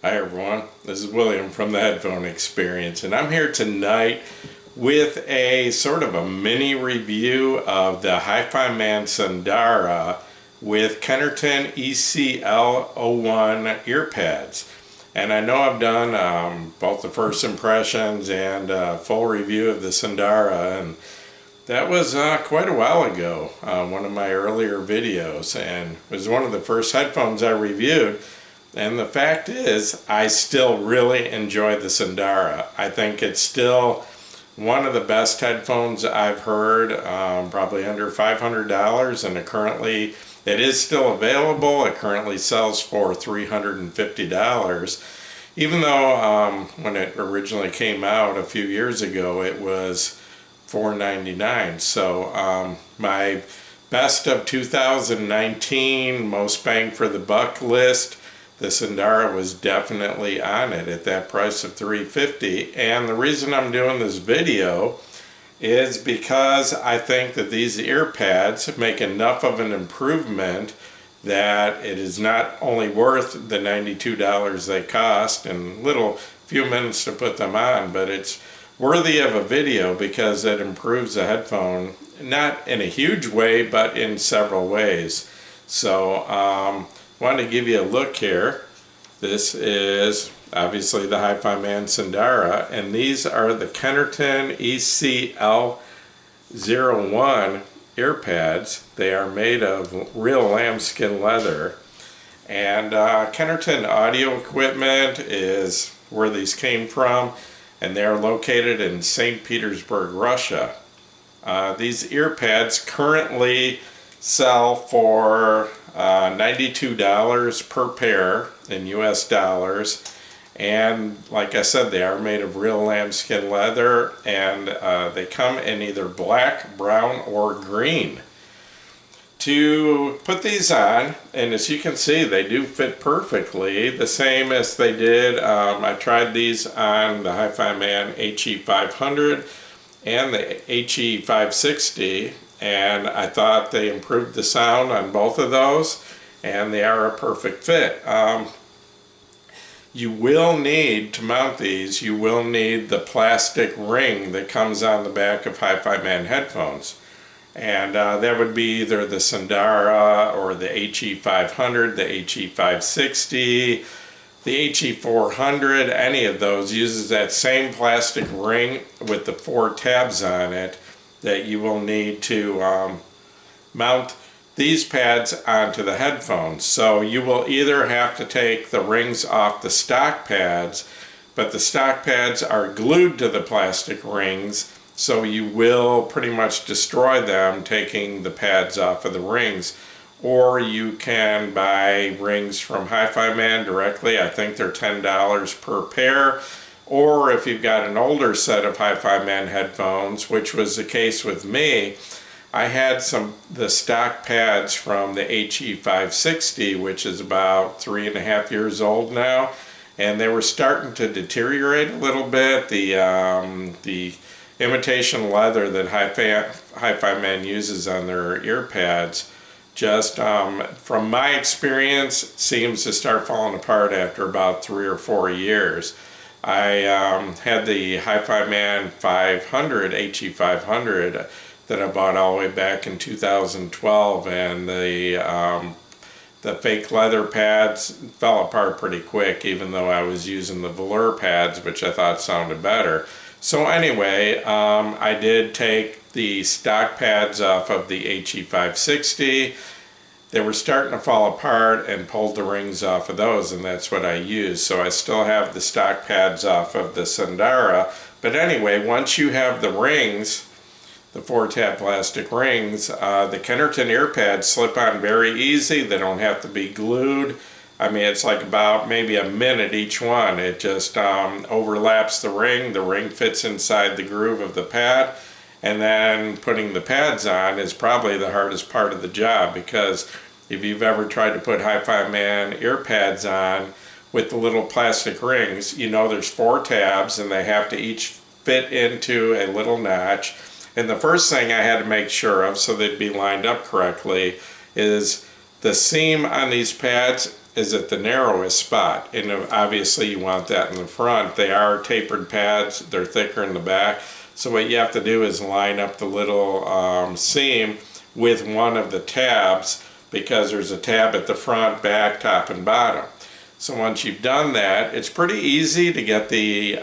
Hi everyone, this is William from the Headphone Experience, and I'm here tonight with a sort of a mini review of the Hifiman Sundara with Kennerton Ecl-01 Earpads. And I know I've done both the first impressions and full review of the Sundara, and that was quite a while ago, one of my earlier videos, and it was one of the first headphones I reviewed. And the fact is, I still really enjoy the Sundara. I think it's still one of the best headphones I've heard, probably under $500, and it is still available. It currently sells for $350, even though when it originally came out a few years ago, it was $499. So my best of 2019, most bang for the buck list, the Sundara was definitely on it at that price of $350. And the reason I'm doing this video is because I think that these ear pads make enough of an improvement that it is not only worth the $92 they cost and few minutes to put them on, but it's worthy of a video because it improves the headphone, not in a huge way, but in several ways. So wanted to give you a look here. This is obviously the Hifiman Sundara, and these are the Kennerton Ecl-01 Earpads. They are made of real lambskin leather, and Kennerton Audio Equipment is where these came from, and they are located in St. Petersburg, Russia. These earpads currently sell for $92 per pair in US dollars, and like I said, they are made of real lambskin leather, and they come in either black, brown, or green. To put these on, and as you can see, they do fit perfectly, the same as they did. I tried these on the Hifiman HE500 and the HE560, and I thought they improved the sound on both of those, and they are a perfect fit. You will need, to mount these, you will need the plastic ring that comes on the back of Hifiman headphones. And that would be either the Sundara or the HE500, the HE560, the HE400, any of those uses that same plastic ring with the 4 tabs on it that you will need to mount these pads onto the headphones. So you will either have to take the rings off the stock pads, but the stock pads are glued to the plastic rings, so you will pretty much destroy them taking the pads off of the rings. Or you can buy rings from Hifiman directly. I think they're $10 per pair. Or if you've got an older set of Hifiman headphones, which was the case with me, I had the stock pads from the HE560, which is about 3.5 years old now, and they were starting to deteriorate a little bit. The imitation leather that Hifiman uses on their ear pads just, from my experience, seems to start falling apart after about 3 or 4 years. I had the Hifiman 500, HE500, that I bought all the way back in 2012, and the fake leather pads fell apart pretty quick, even though I was using the velour pads, which I thought sounded better. So anyway, I did take the stock pads off of the HE560. They were starting to fall apart, and pulled the rings off of those, and that's what I used. So I still have the stock pads off of the Sundara. But anyway, once you have the rings, the 4-tab plastic rings, the Kennerton earpads slip on very easy. They don't have to be glued. I mean, it's like about maybe a minute each one. It just overlaps the ring fits inside the groove of the pad, and then putting the pads on is probably the hardest part of the job, because if you've ever tried to put Hifiman ear pads on with the little plastic rings, you know there's 4 tabs and they have to each fit into a little notch. And the first thing I had to make sure of, so they'd be lined up correctly, is the seam on these pads is at the narrowest spot, and obviously you want that in the front. They are tapered pads, they're thicker in the back, so what you have to do is line up the little seam with one of the tabs, because there's a tab at the front, back, top, and bottom. So once you've done that, it's pretty easy to get the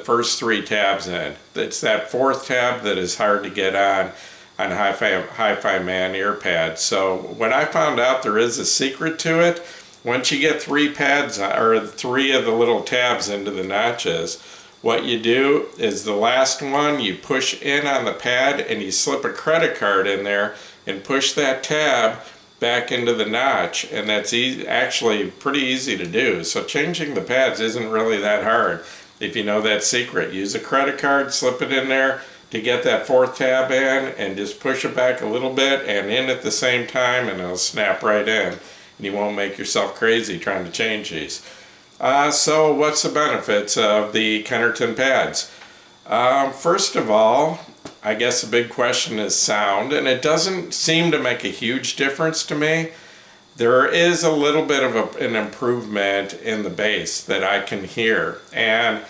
first 3 tabs in. It's that 4th tab that is hard to get on Hifiman Earpads. So when I found out there is a secret to it, once you get 3 pads, or 3 of the little tabs into the notches, what you do is the last one you push in on the pad and you slip a credit card in there and push that tab back into the notch, and that's actually pretty easy to do. So changing the pads isn't really that hard if you know that secret. Use a credit card, slip it in there to get that 4th tab in, and just push it back a little bit and in at the same time, and it'll snap right in, and you won't make yourself crazy trying to change these. So what's the benefits of the Kennerton pads? First of all, I guess the big question is sound, and it doesn't seem to make a huge difference to me. There is a little bit of an improvement in the bass that I can hear, and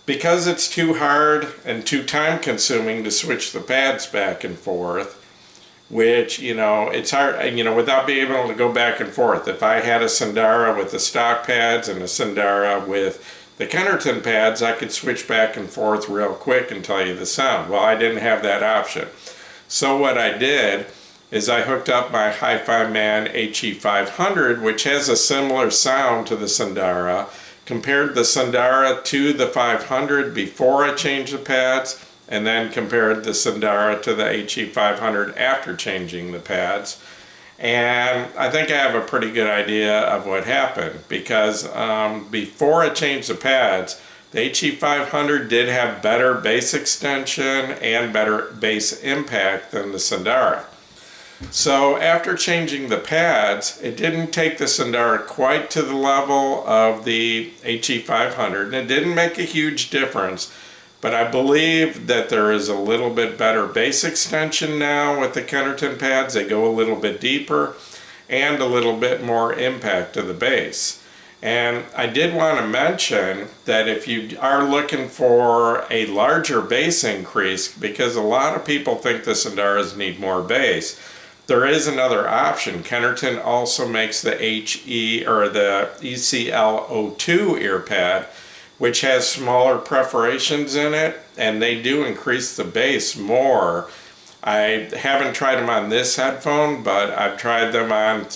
because it's too hard and too time consuming to switch the pads back and forth, which, you know, it's hard, you know, without being able to go back and forth. If I had a Sundara with the stock pads and a Sundara with the Kennerton pads, I could switch back and forth real quick and tell you the sound. Well, I didn't have that option. So what I did is I hooked up my Hifiman HE500, which has a similar sound to the Sundara, compared the Sundara to the 500 before I changed the pads, and then compared the Sundara to the HE500 after changing the pads. And I think I have a pretty good idea of what happened, because before I changed the pads, the HE500 did have better bass extension and better bass impact than the Sundara. So after changing the pads, it didn't take the Sundara quite to the level of the HE500, and it didn't make a huge difference. But I believe that there is a little bit better bass extension now with the Kennerton pads. They go a little bit deeper and a little bit more impact to the bass. And I did want to mention that if you are looking for a larger bass increase, because a lot of people think the Sundaras need more bass, there is another option. Kennerton also makes the ECL-02 Earpad, which has smaller perforations in it, and they do increase the bass more. I haven't tried them on this headphone, but I've tried them on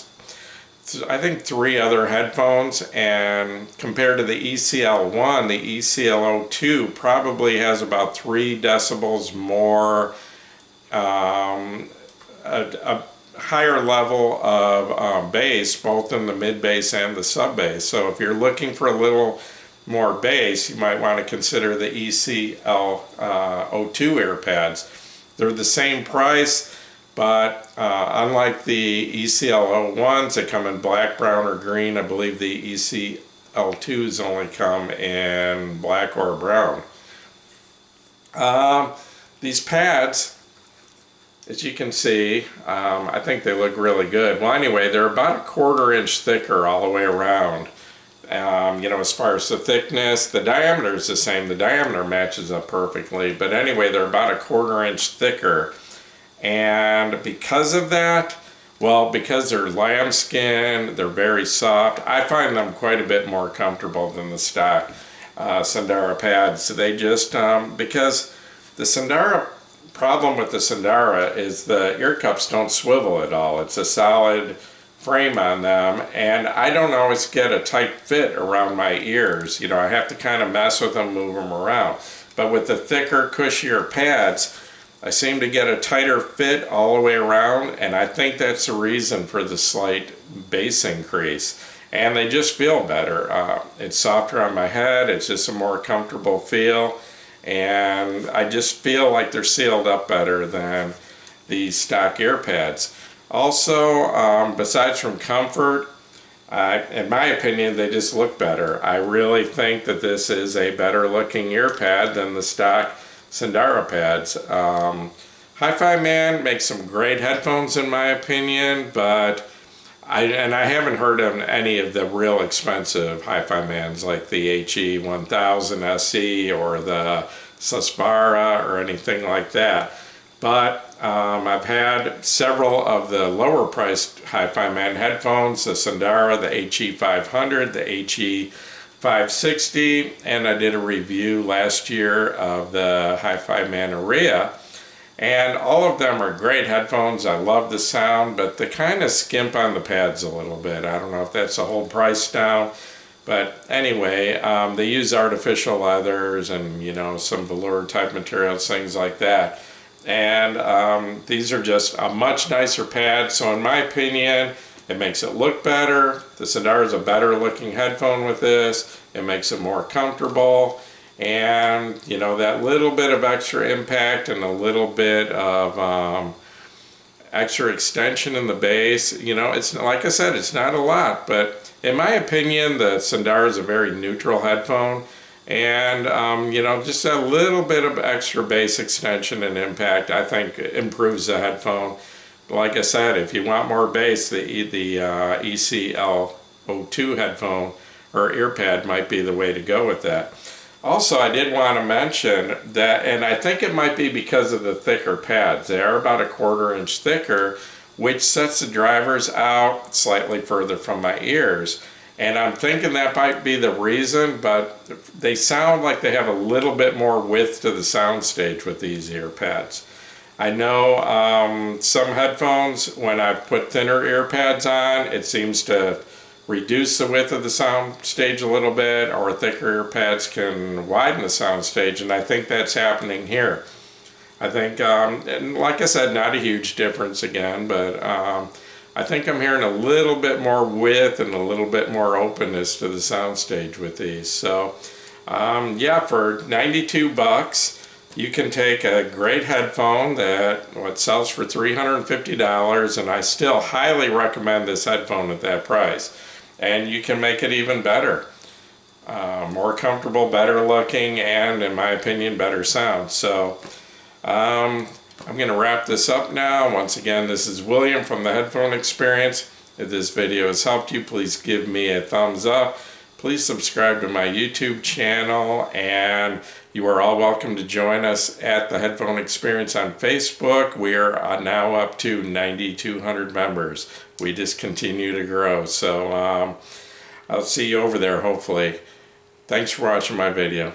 I think 3 other headphones, and compared to the ECL-01, the ECL-02 probably has about 3 decibels more, a higher level of bass, both in the mid bass and the sub bass. So if you're looking for a little more bass, you might want to consider the ECL-02 Earpads. They're the same price, but unlike the ECL-01s that come in black, brown, or green, I believe the ECL-2s only come in black or brown. These pads, as you can see, I think they look really good. Well, anyway, they're about 1/4 inch thicker all the way around. You know, as far as the thickness, the diameter is the same. The diameter matches up perfectly. But anyway, they're about 1/4 inch thicker. And because of that, well, because they're lambskin, they're very soft, I find them quite a bit more comfortable than the stock Sundara pads. They just, because the Sundara, problem with the Sundara is the ear cups don't swivel at all. It's a solid frame on them, and I don't always get a tight fit around my ears. You know, I have to kind of mess with them, move them around. But with the thicker, cushier pads, I seem to get a tighter fit all the way around, and I think that's the reason for the slight bass increase. And they just feel better. It's softer on my head, it's just a more comfortable feel, and I just feel like they're sealed up better than the stock Earpads. Also, besides from comfort, in my opinion, they just look better. I really think that this is a better looking Earpad than the stock Sundara pads. Hifiman makes some great headphones in my opinion, but I haven't heard of any of the real expensive Hifimans like the HE1000 SE or the Sespara or anything like that. But I've had several of the lower priced Hifiman headphones, the Sundara, the HE500, the HE560, and I did a review last year of the Hifiman Area. And all of them are great headphones. I love the sound, but they kind of skimp on the pads a little bit. I don't know if that's the whole price down. But anyway, they use artificial leathers and, you know, some velour type materials, things like that. And these are just a much nicer pad. So in my opinion, it makes it look better. The Sundara is a better looking headphone with this. It makes it more comfortable. And, you know, that little bit of extra impact and a little bit of extra extension in the bass, you know, it's like I said, it's not a lot, but in my opinion, the Sundara is a very neutral headphone. And, you know, just a little bit of extra bass extension and impact, I think, improves the headphone. But like I said, if you want more bass, the Ecl-02 headphone or earpad might be the way to go with that. Also, I did want to mention that, and I think it might be because of the thicker pads. They are about a 1/4 inch thicker, which sets the drivers out slightly further from my ears. And I'm thinking that might be the reason, but they sound like they have a little bit more width to the soundstage with these ear pads. I know some headphones, when I put thinner ear pads on, it seems to reduce the width of the sound stage a little bit, or thicker ear pads can widen the sound stage, and I think that's happening here. I think, and like I said, not a huge difference again, but I think I'm hearing a little bit more width and a little bit more openness to the sound stage with these. So yeah, for 92 bucks, you can take a great headphone that sells for $350, and I still highly recommend this headphone at that price. And you can make it even better. More comfortable, better looking, and in my opinion, better sound. So I'm going to wrap this up now. Once again, this is William from the Headphone Experience. If this video has helped you, please give me a thumbs up. Please subscribe to my YouTube channel, and you are all welcome to join us at the Headphone Experience on Facebook. We are now up to 9,200 members. We just continue to grow. So I'll see you over there, hopefully. Thanks for watching my video.